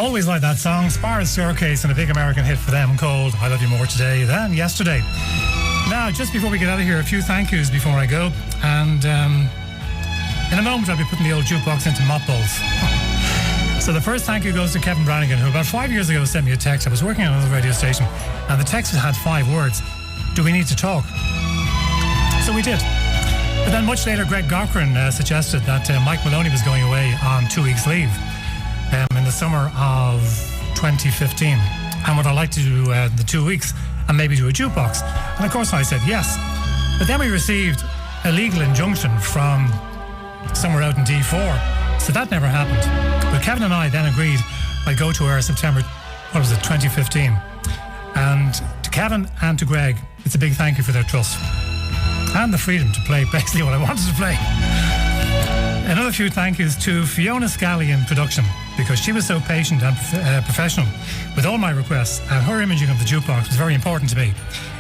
Always like that song, Spira's Staircase, and a big American hit for them called I Love You More Today Than Yesterday. Now, just before we get out of here, a few thank yous before I go. And in a moment, I'll be putting the old jukebox into mothballs. So the first thank you goes to Kevin Brannigan, who about 5 years ago sent me a text. I was working on another radio station, and the text had 5 words. Do we need to talk? So we did. But then much later, Greg Cochran suggested that Mike Maloney was going away on 2 weeks leave in the summer of 2015. And would I like to do the 2 weeks and maybe do a jukebox? And of course I said yes. But then we received a legal injunction from somewhere out in D4. So that never happened. But Kevin and I then agreed I'd go to our September, 2015. And to Kevin and to Greg, it's a big thank you for their trust and the freedom to play basically what I wanted to play. Another few thank yous to Fiona Scally in production, because she was so patient and professional with all my requests, and her imaging of the jukebox was very important to me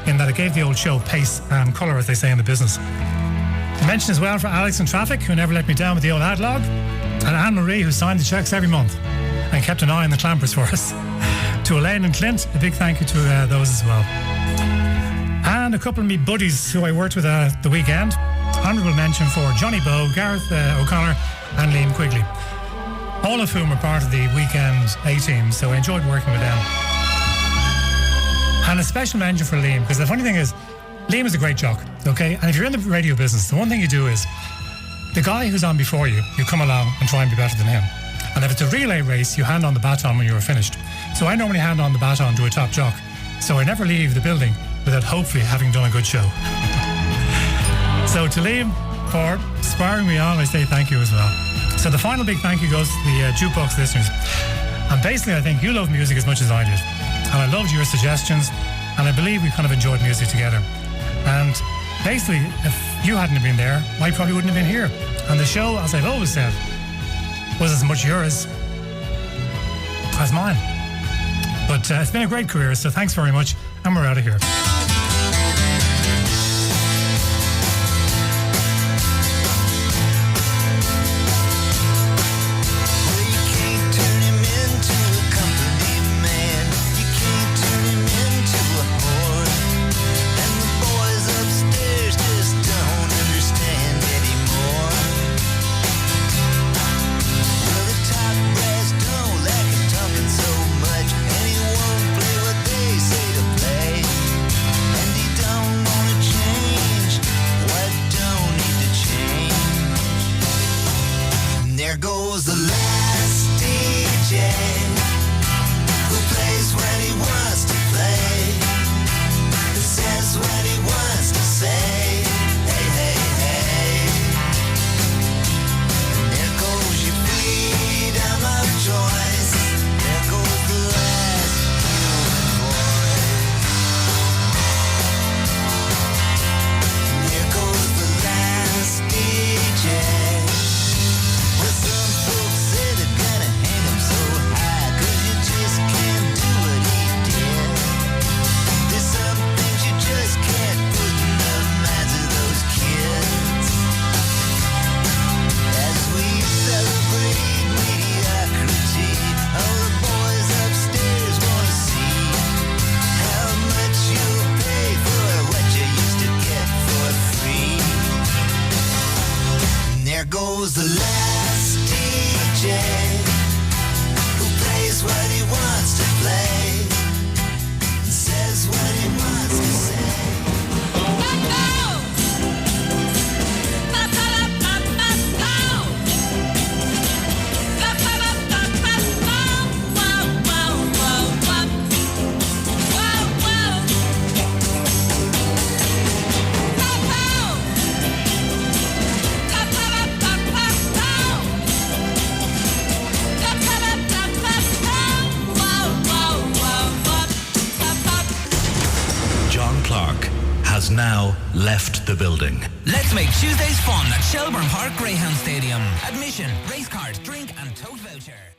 in that it gave the old show pace and colour, as they say in the business. A mention as well for Alex in Traffic, who never let me down with the old ad log, and Anne-Marie, who signed the cheques every month and kept an eye on the clampers for us. To Elaine and Clint, a big thank you to those as well. And a couple of me buddies who I worked with the weekend. Honourable mention for Johnny Bowe, Gareth O'Connor and Liam Quigley, all of whom are part of the weekend A-team, so I enjoyed working with them. And a special mention for Liam, because the funny thing is, Liam is a great jock, okay? And if you're in the radio business, the one thing you do is, the guy who's on before you, you come along and try and be better than him. And if it's a relay race, you hand on the baton when you're finished. So I normally hand on the baton to a top jock, so I never leave the building without hopefully having done a good show. So to Liam, for spurring me on, I say thank you as well. So the final big thank you goes to the jukebox listeners. And basically, I think you love music as much as I did. And I loved your suggestions, and I believe we kind of enjoyed music together. And basically, if you hadn't been there, I probably wouldn't have been here. And the show, as I've always said, was as much yours as mine. But it's been a great career, so thanks very much, and we're out of here. Goes the last DJ who plays what he wants to play and says what he wants to say. John Clarke has now left the building. Let's make Tuesdays fun at Shelbourne Park Greyhound Stadium. Admission, race card, drink and tote voucher.